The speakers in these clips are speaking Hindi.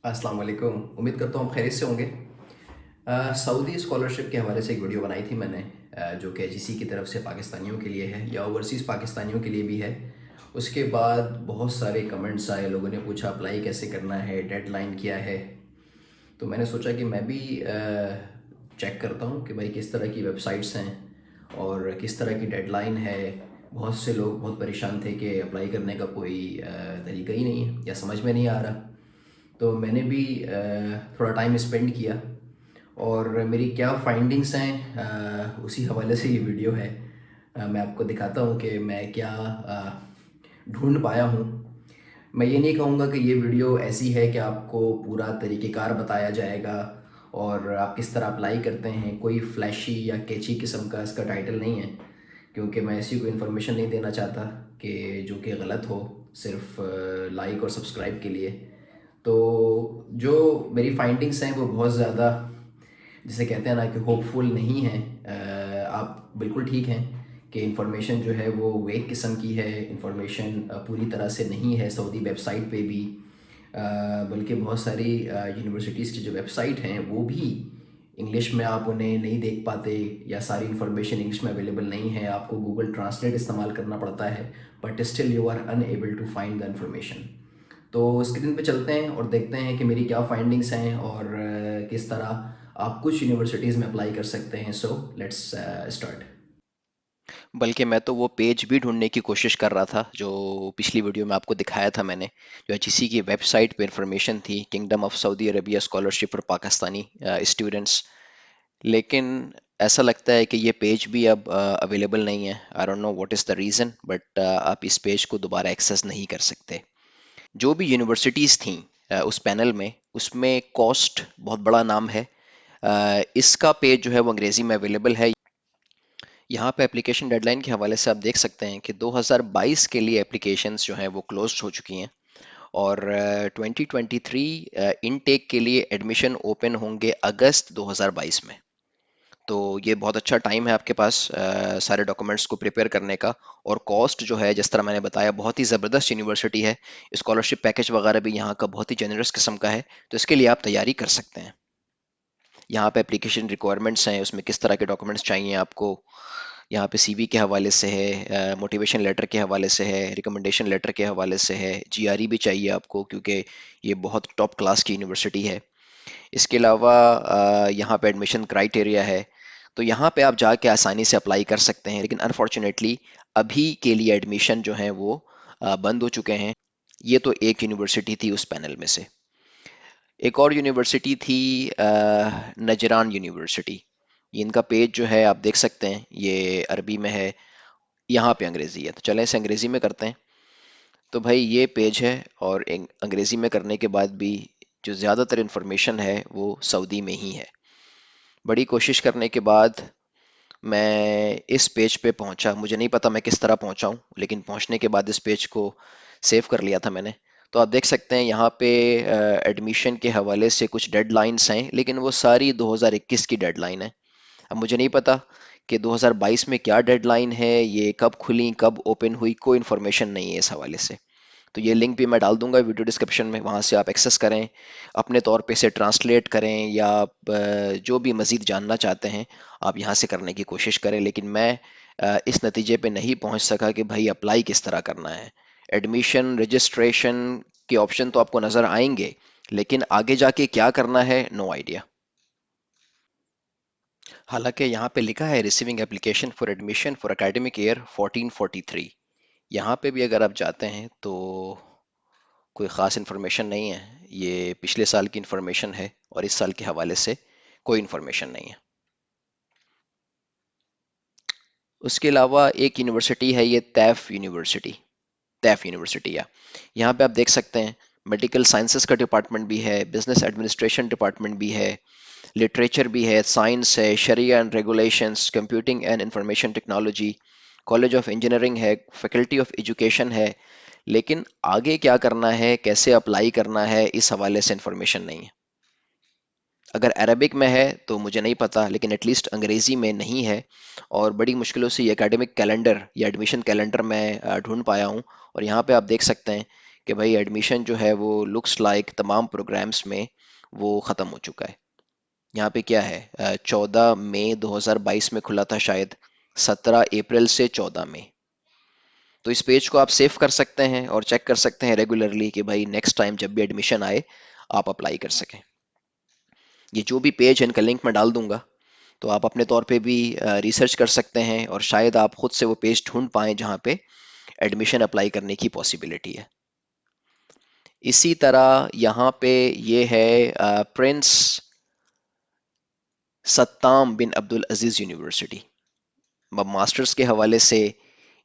अस्सलाम वालेकुम। उम्मीद करता हूँ आप खैरियत से होंगे। सऊदी स्कॉलरशिप के हवाले से एक वीडियो बनाई थी मैंने, जो कि एचईसी की तरफ से पाकिस्तानियों के लिए है या ओवरसीज़ पाकिस्तानियों के लिए भी है। उसके बाद बहुत सारे कमेंट्स आए, लोगों ने पूछा अप्लाई कैसे करना है, डेडलाइन क्या है। तो मैंने सोचा कि मैं भी चेक करता हूँ कि भाई किस तरह की वेबसाइट्स हैं और किस तरह की डेडलाइन है। बहुत से लोग बहुत परेशान थे कि अप्लाई करने का कोई तरीका ही नहीं है या समझ में नहीं आ रहा। तो मैंने भी थोड़ा टाइम स्पेंड किया और मेरी क्या फाइंडिंग्स हैं, उसी हवाले से ये वीडियो है। मैं आपको दिखाता हूँ कि मैं क्या ढूंढ पाया हूँ। मैं ये नहीं कहूँगा कि ये वीडियो ऐसी है कि आपको पूरा तरीक़ेकार बताया जाएगा और आप किस तरह अप्लाई करते हैं। कोई फ्लैशी या कैची किस्म का इसका टाइटल नहीं है, क्योंकि मैं ऐसी कोई इन्फॉर्मेशन नहीं देना चाहता कि जो कि गलत हो, सिर्फ लाइक और सब्सक्राइब के लिए। तो जो मेरी फाइंडिंग्स हैं वो बहुत ज़्यादा, जिसे कहते हैं ना कि होपफुल नहीं है। आप बिल्कुल ठीक हैं कि इन्फॉर्मेशन जो है वो वेग किस्म की है। इन्फॉर्मेशन पूरी तरह से नहीं है सऊदी वेबसाइट पे भी, बल्कि बहुत सारी यूनिवर्सिटीज़ की जो वेबसाइट हैं वो भी इंग्लिश में आप उन्हें नहीं देख पाते, या सारी इन्फॉर्मेशन इंग्लिश में अवेलेबल नहीं है। आपको गूगल ट्रांसलेट इस्तेमाल करना पड़ता है, but still you are unable to find the information. तो स्क्रीन पे चलते हैं और देखते हैं कि मेरी क्या फाइंडिंग्स हैं और किस तरह आप कुछ यूनिवर्सिटीज़ में अप्लाई कर सकते हैं। So let's start. बल्कि मैं तो वो पेज भी ढूंढने की कोशिश कर रहा था जो पिछली वीडियो में आपको दिखाया था मैंने, जो एचईसी की वेबसाइट पे इंफॉर्मेशन थी, kingdom of Saudi Arabia scholarship for Pakistani students. लेकिन ऐसा लगता है कि ये पेज भी अब अवेलेबल नहीं है। I don't know what is the reason, but आप इस पेज को दोबारा एक्सेस नहीं कर सकते। जो भी यूनिवर्सिटीज़ थी उस पैनल में, उसमें कॉस्ट बहुत बड़ा नाम है। इसका पेज जो है वो अंग्रेजी में अवेलेबल है। यहाँ पे एप्लीकेशन डेडलाइन के हवाले से आप देख सकते हैं कि 2022 के लिए एप्लीकेशंस जो हैं वो क्लोज हो चुकी हैं, और 2023 इनटेक के लिए एडमिशन ओपन होंगे अगस्त 2022 में। तो ये बहुत अच्छा टाइम है आपके पास सारे डॉक्यूमेंट्स को प्रिपेयर करने का। और कॉस्ट जो है, जिस तरह मैंने बताया, बहुत ही ज़बरदस्त यूनिवर्सिटी है। स्कॉलरशिप पैकेज वगैरह भी यहाँ का बहुत ही जेनरस किस्म का है, तो इसके लिए आप तैयारी कर सकते हैं। यहाँ पे एप्लीकेशन रिक्वायरमेंट्स हैं, उसमें किस तरह के डॉक्यूमेंट्स चाहिए आपको। यहाँ पे सीवी के हवाले से है, मोटिवेशन लेटर के हवाले से है, रिकमेंडेशन लेटर के हवाले से है, जीआरई भी चाहिए आपको क्योंकि ये बहुत टॉप क्लास की यूनिवर्सिटी है। इसके अलावा यहाँ पे एडमिशन क्राइटेरिया है। तो यहाँ पे आप जाके आसानी से अप्लाई कर सकते हैं, लेकिन अनफॉर्चुनेटली अभी के लिए एडमिशन जो है वो बंद हो चुके हैं। ये तो एक यूनिवर्सिटी थी उस पैनल में से। एक और यूनिवर्सिटी थी नजरान यूनिवर्सिटी। इनका पेज जो है आप देख सकते हैं, ये अरबी में है, यहाँ पे अंग्रेजी है, तो चलें इसे अंग्रेजी में करते हैं। तो भाई ये पेज है, और अंग्रेजी में करने के बाद भी जो ज़्यादातर इन्फॉर्मेशन है वो सऊदी में ही है। बड़ी कोशिश करने के बाद मैं इस पेज पे पहुंचा। मुझे नहीं पता मैं किस तरह पहुंचा हूं, लेकिन पहुंचने के बाद इस पेज को सेव कर लिया था मैंने। तो आप देख सकते हैं यहाँ पे एडमिशन के हवाले से कुछ डेडलाइंस हैं, लेकिन वो सारी 2021 की डेडलाइन है। अब मुझे नहीं पता कि 2022 में क्या डेडलाइन है, ये कब खुली कब ओपन हुई, कोई इन्फॉर्मेशन नहीं है इस हवाले से। तो ये लिंक भी मैं डाल दूंगा वीडियो डिस्क्रिप्शन में, वहाँ से आप एक्सेस करें, अपने तौर पे इसे ट्रांसलेट करें, या आप जो भी मज़ीद जानना चाहते हैं आप यहाँ से करने की कोशिश करें। लेकिन मैं इस नतीजे पे नहीं पहुँच सका कि भाई अप्लाई किस तरह करना है। एडमिशन रजिस्ट्रेशन के ऑप्शन तो आपको नज़र आएंगे, लेकिन आगे जाके क्या करना है, नो आइडिया। हालांकि यहाँ पे लिखा है receiving application for admission for academic year 1443। यहाँ पे भी अगर आप जाते हैं तो कोई ख़ास इन्फॉर्मेशन नहीं है। ये पिछले साल की इन्फॉर्मेशन है, और इस साल के हवाले से कोई इन्फॉर्मेशन नहीं है। उसके अलावा एक यूनिवर्सिटी है, ये तैफ यूनिवर्सिटी है। यहाँ पे आप देख सकते हैं मेडिकल साइंसेस का डिपार्टमेंट भी है, बिजनेस एडमिनिस्ट्रेशन डिपार्टमेंट भी है, लिटरेचर भी है, साइंस है, sharia and regulations, computing and information technology, college of engineering है, फैकल्टी ऑफ एजुकेशन है। लेकिन आगे क्या करना है, कैसे अप्लाई करना है, इस हवाले से इंफॉर्मेशन नहीं है। अगर अरबिक में है तो मुझे नहीं पता, लेकिन एटलीस्ट अंग्रेजी में नहीं है। और बड़ी मुश्किलों से ये एकेडमिक कैलेंडर या एडमिशन कैलेंडर मैं ढूंढ पाया हूँ। और यहाँ पे आप देख सकते हैं कि भाई एडमिशन जो है वो लुक्स लाइक तमाम प्रोग्राम्स में वो ख़त्म हो चुका है। यहाँ पे क्या है, 14 मई 2022 में खुला था शायद, 17 अप्रैल से 14 मई। तो इस पेज को आप सेव कर सकते हैं और चेक कर सकते हैं रेगुलरली कि भाई नेक्स्ट टाइम जब भी एडमिशन आए आप अप्लाई कर सकें। ये जो भी पेज है इनका लिंक मैं डाल दूंगा, तो आप अपने तौर पे भी रिसर्च कर सकते हैं और शायद आप खुद से वो पेज ढूंढ पाएं जहाँ पे एडमिशन अप्लाई करने की पॉसिबिलिटी है। इसी तरह यहाँ पे ये है प्रिंस सत्ताम बिन अब्दुल अजीज यूनिवर्सिटी। मास्टर्स के हवाले से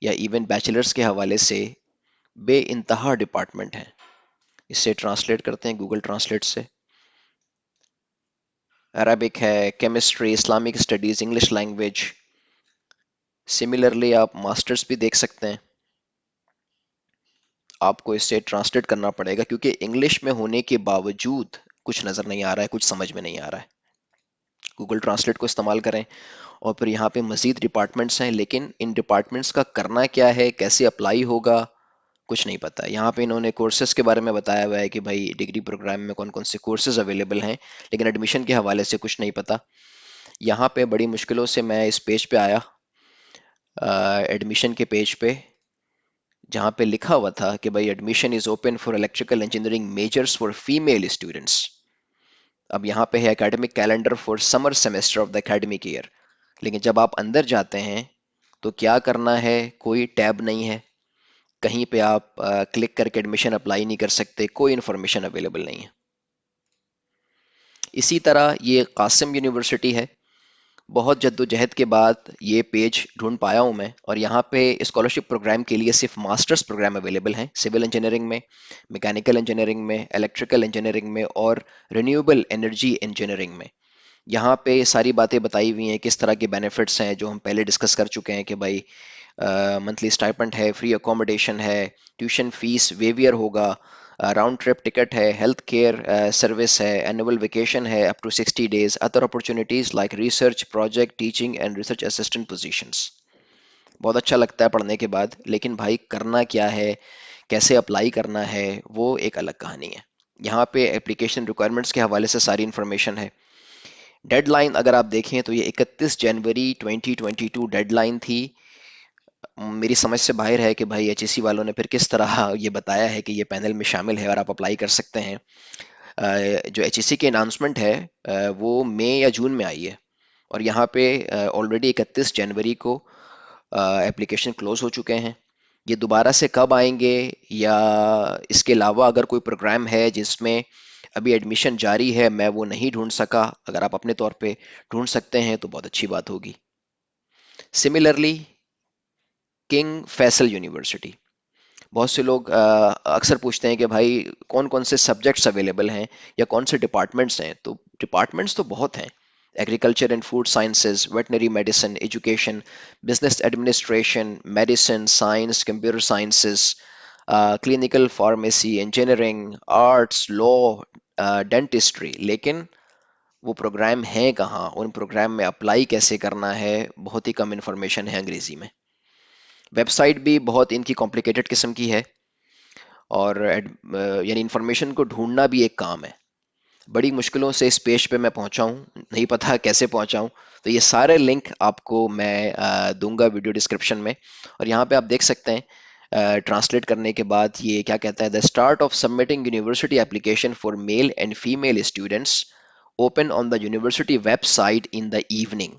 या इवन बैचलर्स के हवाले से बे इंतहा डिपार्टमेंट है। इससे ट्रांसलेट करते हैं गूगल ट्रांसलेट से। अरबिक है, chemistry, Islamic studies, English language. Similarly आप मास्टर्स भी देख सकते हैं। आपको इसे ट्रांसलेट करना पड़ेगा क्योंकि इंग्लिश में होने के बावजूद कुछ नज़र नहीं आ रहा है, कुछ समझ में नहीं आ रहा है। गूगल ट्रांसलेट को इस्तेमाल करें। और फिर यहाँ पे मज़ीद डिपार्टमेंट्स हैं, लेकिन इन डिपार्टमेंट्स का करना क्या है, कैसे अप्लाई होगा, कुछ नहीं पता। यहाँ पे इन्होंने कोर्सेज के बारे में बताया हुआ है कि भाई डिग्री प्रोग्राम में कौन कौन से कोर्सेज अवेलेबल हैं, लेकिन एडमिशन के हवाले से कुछ नहीं पता। यहाँ पे बड़ी मुश्किलों से मैं इस पेज पे आया, एडमिशन के पेज पे, जहाँ पे लिखा हुआ था कि भाई admission is open for electrical engineering measures for female students. अब यहाँ पे है academic calendar for summer semester of the academic year. लेकिन जब आप अंदर जाते हैं तो क्या करना है, कोई टैब नहीं है, कहीं पे आप क्लिक करके एडमिशन अप्लाई नहीं कर सकते, कोई इन्फॉर्मेशन अवेलेबल नहीं है। इसी तरह ये कासिम यूनिवर्सिटी है। बहुत जद्दोजहद के बाद ये पेज ढूंढ पाया हूँ मैं, और यहाँ पे स्कॉलरशिप प्रोग्राम के लिए सिर्फ मास्टर्स प्रोग्राम अवेलेबल हैं, सिविल इंजीनियरिंग में, मैकेनिकल इंजीनियरिंग में, इलेक्ट्रिकल इंजीनियरिंग में और रिन्यूएबल एनर्जी इंजीनियरिंग में। यहाँ पे सारी बातें बताई हुई हैं, किस तरह के बेनिफिट्स हैं जो हम पहले डिस्कस कर चुके हैं कि भाई मंथली स्टाइपेंड है, फ्री अकोमोडेशन है, ट्यूशन फीस वेवियर होगा, राउंड ट्रिप टिकट है, हेल्थ केयर सर्विस है, एनुअल वेकेशन है up to 60 days, other opportunities like research project teaching and research assistant positions. बहुत अच्छा लगता है पढ़ने के बाद, लेकिन भाई करना क्या है, कैसे अप्लाई करना है, वो एक अलग कहानी है। यहाँ पे एप्लीकेशन रिक्वायरमेंट्स के हवाले से सारी इन्फॉर्मेशन है। डेडलाइन अगर आप देखें तो ये 31 जनवरी 2022 डेडलाइन थी। मेरी समझ से बाहर है कि भाई एचईसी वालों ने फिर किस तरह ये बताया है कि ये पैनल में शामिल है और आप अप्लाई कर सकते हैं। जो एचईसी की अनाउंसमेंट है वो मई या जून में आई है, और यहाँ पे ऑलरेडी 31 जनवरी को एप्लीकेशन क्लोज हो चुके हैं। ये दोबारा से कब आएंगे, या इसके अलावा अगर कोई प्रोग्राम है जिसमें अभी एडमिशन जारी है, मैं वो नहीं ढूंढ सका, अगर आप अपने तौर पे ढूंढ सकते हैं तो बहुत अच्छी बात होगी। सिमिलरली किंग फैसल यूनिवर्सिटी, बहुत से लोग अक्सर पूछते हैं कि भाई कौन कौन से सब्जेक्ट्स अवेलेबल हैं या कौन से डिपार्टमेंट्स हैं। तो डिपार्टमेंट्स तो बहुत हैं, agriculture and food sciences, veterinary medicine, education, business administration, medicine, science, computer sciences, clinical pharmacy, engineering, arts, law, dentistry. लेकिन वो प्रोग्राम हैं कहाँ, उन प्रोग्राम में अप्लाई कैसे करना है, बहुत ही कम इंफॉर्मेशन है अंग्रेजी में। वेबसाइट भी बहुत इनकी कॉम्प्लिकेटेड किस्म की है, और यानी इंफॉर्मेशन को ढूंढना भी एक काम है। बड़ी मुश्किलों से इस पेज पे मैं पहुंचा हूँ, नहीं पता कैसे पहुंचा हूँ। तो ये सारे लिंक आपको मैं दूंगा वीडियो डिस्क्रिप्शन में। और यहाँ पे आप देख सकते हैं ट्रांसलेट करने के बाद ये क्या कहता है, the start of submitting university application for male and female students open on the university website in the evening.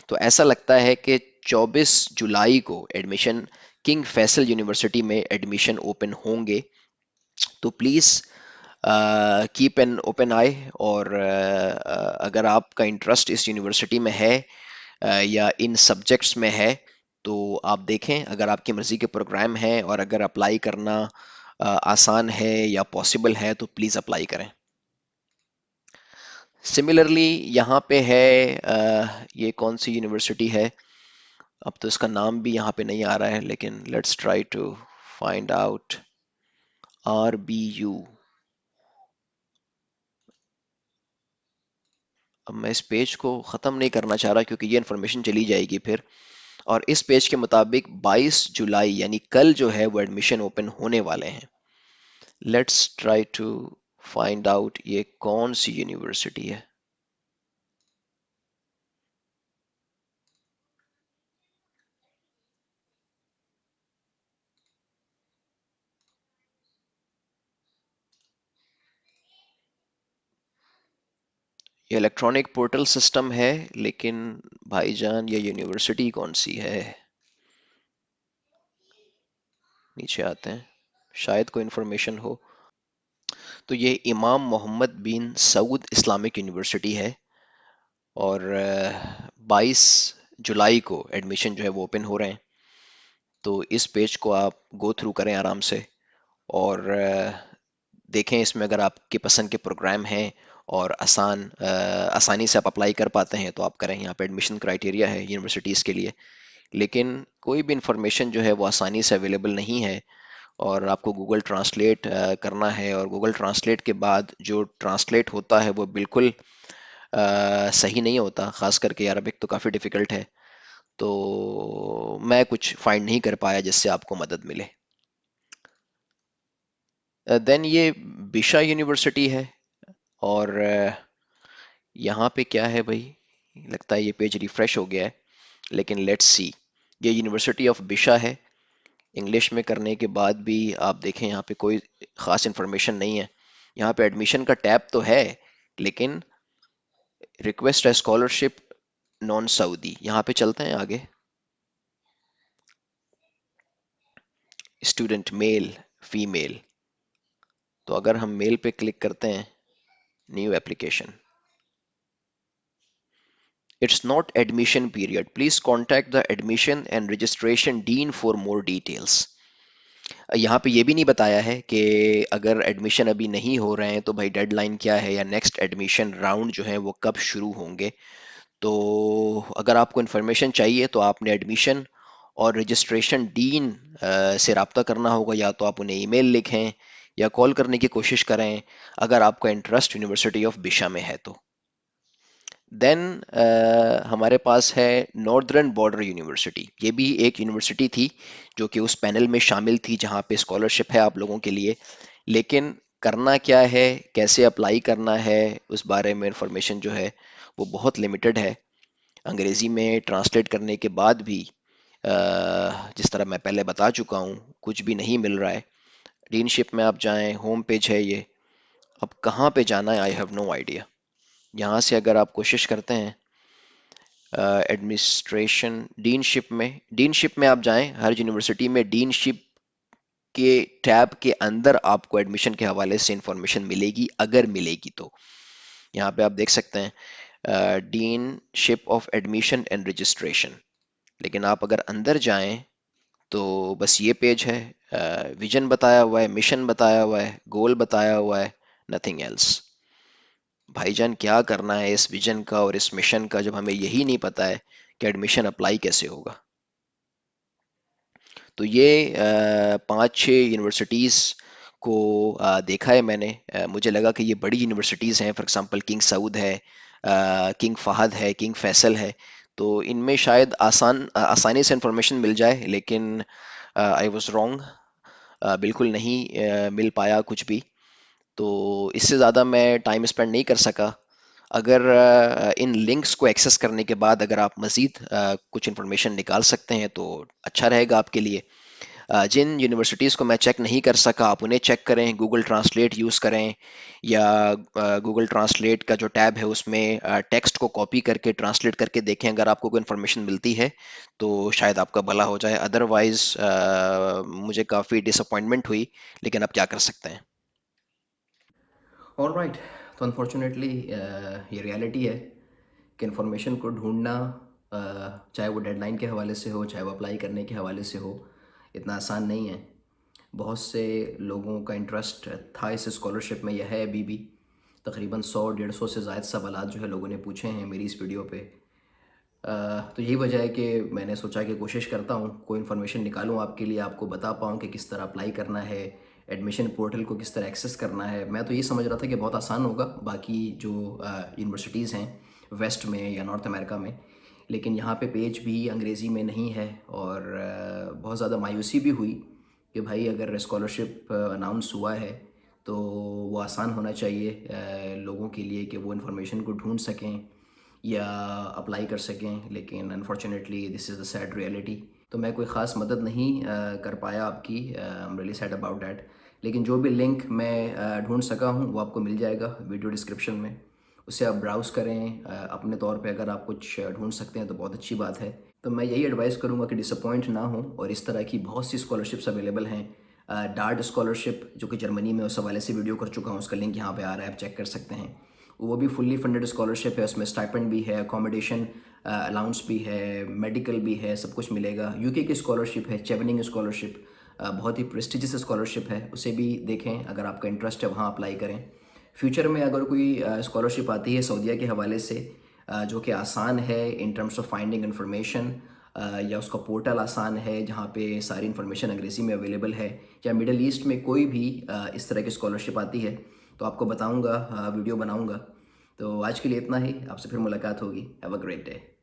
तो ऐसा लगता है कि 24 जुलाई को एडमिशन, किंग फैसल यूनिवर्सिटी में एडमिशन ओपन होंगे। तो प्लीज़ कीप एन ओपन आई, और अगर आपका इंटरेस्ट इस यूनिवर्सिटी में है या इन सब्जेक्ट्स में है तो आप देखें, अगर आपकी मर्ज़ी के प्रोग्राम हैं और अगर अप्लाई करना आसान है या पॉसिबल है तो प्लीज़ अप्लाई करें। सिमिलरली यहाँ पे है ये कौन सी यूनिवर्सिटी है, अब तो इसका नाम भी यहाँ पे नहीं आ रहा है, लेकिन let's try to find out. R B U. अब मैं इस पेज को ख़त्म नहीं करना चाह रहा क्योंकि ये इन्फॉर्मेशन चली जाएगी फिर। और इस पेज के मुताबिक 22 जुलाई यानी कल जो है वो एडमिशन ओपन होने वाले हैं। Let's try to find out ये कौन सी यूनिवर्सिटी है। ये इलेक्ट्रॉनिक पोर्टल सिस्टम है, लेकिन भाईजान ये यूनिवर्सिटी कौन सी है। नीचे आते हैं, शायद कोई इन्फॉर्मेशन हो। तो ये इमाम मोहम्मद बिन सऊद इस्लामिक यूनिवर्सिटी है, और 22 जुलाई को एडमिशन जो है वो ओपन हो रहे हैं। तो इस पेज को आप गो थ्रू करें आराम से, और देखें इसमें अगर आपके पसंद के प्रोग्राम हैं और आसानी से आप अप्लाई कर पाते हैं तो आप करें। यहाँ पे एडमिशन क्राइटेरिया है यूनिवर्सिटीज़ के लिए, लेकिन कोई भी इंफॉर्मेशन जो है वो आसानी से अवेलेबल नहीं है, और आपको गूगल ट्रांसलेट करना है, और गूगल ट्रांसलेट के बाद जो ट्रांसलेट होता है वो बिल्कुल सही नहीं होता, ख़ास करके अरबिक तो काफ़ी डिफ़िकल्ट है। तो मैं कुछ फाइंड नहीं कर पाया जिससे आपको मदद मिले। देन ये बिशा यूनिवर्सिटी है, और यहाँ पे क्या है भाई, लगता है ये पेज रिफ्रेश हो गया है, लेकिन लेट्स सी। ये यूनिवर्सिटी ऑफ बिशा है। इंग्लिश में करने के बाद भी आप देखें यहाँ पे कोई ख़ास इन्फॉर्मेशन नहीं है। यहाँ पे एडमिशन का टैब तो है, लेकिन रिक्वेस्ट है स्कॉलरशिप नॉन सऊदी। यहाँ पे चलते हैं आगे। स्टूडेंट मेल फीमेल, तो अगर हम मेल पे क्लिक करते हैं, new application, it's not admission period, please contact the admission and registration dean for more details. यहाँ पे ये भी नहीं बताया है कि अगर एडमिशन अभी नहीं हो रहे हैं तो भाई डेडलाइन क्या है, या नेक्स्ट एडमिशन राउंड जो है वो कब शुरू होंगे। तो अगर आपको इन्फॉर्मेशन चाहिए तो आपने एडमिशन और रजिस्ट्रेशन डीन से रब्ता करना होगा, या तो आप उन्हें ईमेल लिखें या कॉल करने की कोशिश करें अगर आपका इंटरेस्ट यूनिवर्सिटी ऑफ बिशा में है तो। देन हमारे पास है नॉर्दर्न बॉर्डर यूनिवर्सिटी। ये भी एक यूनिवर्सिटी थी जो कि उस पैनल में शामिल थी जहाँ पे स्कॉलरशिप है आप लोगों के लिए, लेकिन करना क्या है, कैसे अप्लाई करना है, उस बारे में इंफॉर्मेशन जो है वो बहुत लिमिटेड है। अंग्रेज़ी में ट्रांसलेट करने के बाद भी जिस तरह मैं पहले बता चुका हूँ, कुछ भी नहीं मिल रहा है। डीनशिप में आप जाएं, होम पेज है ये। अब कहाँ पे जाना है, आई हैव नो आइडिया। यहाँ से अगर आप कोशिश करते हैं एडमिनिस्ट्रेशन डीनशिप में आप जाएं, हर यूनिवर्सिटी में डीनशिप के टैब के अंदर आपको एडमिशन के हवाले से इंफॉर्मेशन मिलेगी, अगर मिलेगी तो। यहाँ पे आप देख सकते हैं डीनशिप ऑफ एडमिशन एंड रजिस्ट्रेशन। लेकिन आप अगर अंदर जाएं तो बस ये पेज है। विजन बताया हुआ है, मिशन बताया हुआ है, गोल बताया हुआ है, नथिंग एल्स। भाईजान क्या करना है इस विजन का और इस मिशन का जब हमें यही नहीं पता है कि एडमिशन अप्लाई कैसे होगा। तो ये 5-6 यूनिवर्सिटीज़ को देखा है मैंने। मुझे लगा कि ये बड़ी यूनिवर्सिटीज़ हैं, फॉर एग्जांपल किंग सऊद है, किंग फहद है, किंग फैसल है। तो इनमें शायद आसानी से इंफॉर्मेशन मिल जाए, लेकिन आई वाज रॉन्ग। बिल्कुल नहीं मिल पाया कुछ भी। तो इससे ज़्यादा मैं टाइम स्पेंड नहीं कर सका। अगर इन लिंक्स को एक्सेस करने के बाद अगर आप मज़ीद कुछ इन्फॉर्मेशन निकाल सकते हैं तो अच्छा रहेगा आपके लिए। जिन यूनिवर्सिटीज़ को मैं चेक नहीं कर सका, आप उन्हें चेक करें, गूगल ट्रांसलेट यूज़ करें, या गूगल ट्रांसलेट का जो टैब है उसमें टेक्स्ट को कॉपी करके ट्रांसलेट करके देखें। अगर आपको कोई इन्फॉर्मेशन मिलती है तो शायद आपका भला हो जाए, अदरवाइज़ मुझे काफ़ी डिसअपॉइंटमेंट हुई, लेकिन अब क्या कर सकते हैं। All right. तो अनफॉर्चुनेटली ये रियलिटी है कि इन्फॉर्मेशन को ढूंढना, चाहे वो डेडलाइन के हवाले से हो, चाहे वो अप्लाई करने के हवाले से हो, इतना आसान नहीं है। बहुत से लोगों का इंटरेस्ट था इस स्कॉलरशिप में, यह है अभी भी। तकरीबन 100-150 से ज़ायद सवालात जो है लोगों ने पूछे हैं मेरी इस वीडियो पे। तो यही वजह है कि मैंने सोचा कि कोशिश करता हूँ कोई इन्फॉर्मेशन निकालूँ आपके लिए, आपको बता पाऊँ कि किस तरह अप्लाई करना है, एडमिशन पोर्टल को किस तरह एक्सेस करना है। मैं तो ये समझ रहा था कि बहुत आसान होगा बाकी जो यूनिवर्सिटीज़ हैं वेस्ट में या नॉर्थ अमेरिका में, लेकिन यहाँ पे पेज भी अंग्रेज़ी में नहीं है। और बहुत ज़्यादा मायूसी भी हुई कि भाई अगर स्कॉलरशिप अनाउंस हुआ है तो वो आसान होना चाहिए लोगों के लिए कि वो इन्फॉर्मेशन को ढूंढ सकें या अप्लाई कर सकें, लेकिन unfortunately this is the sad reality. तो मैं कोई ख़ास मदद नहीं कर पाया आपकी, I am really sad about that. लेकिन जो भी लिंक मैं ढूंढ सका हूँ वो आपको मिल जाएगा वीडियो डिस्क्रिप्शन में, उससे आप ब्राउज़ करें। अपने तौर पे अगर आप कुछ ढूंढ सकते हैं तो बहुत अच्छी बात है। तो मैं यही एडवाइस करूँगा कि डिसअपॉइंट ना हो, और इस तरह की बहुत सी स्कॉलरशिप्स अवेलेबल हैं। डार्ट स्कॉलरशिप जो कि जर्मनी में, उस हवाले से वीडियो कर चुका हूँ, उसका लिंक यहाँ पे आ रहा है, आप चेक कर सकते हैं। वो भी फुल्ली फंडेड स्कॉलरशिप है, उसमें स्टाइपेंड भी है, अकोमोडेशन अलाउंस भी है, मेडिकल भी है, सब कुछ मिलेगा। यूके की स्कॉलरशिप है, चेवनिंग स्कॉलरशिप, बहुत ही प्रेस्टिजियस स्कॉलरशिप है, उसे भी देखें। अगर आपका इंटरेस्ट है वहाँ अप्लाई करें। फ्यूचर में अगर कोई स्कॉलरशिप आती है सऊदीया के हवाले से जो कि आसान है in terms of finding information, या उसका पोर्टल आसान है जहाँ पे सारी इन्फॉर्मेशन अंग्रेज़ी में अवेलेबल है, या मिडल ईस्ट में कोई भी इस तरह की स्कॉलरशिप आती है तो आपको बताऊँगा, वीडियो बनाऊँगा। तो आज के लिए इतना ही, आपसे फिर मुलाकात होगी। Have a great day.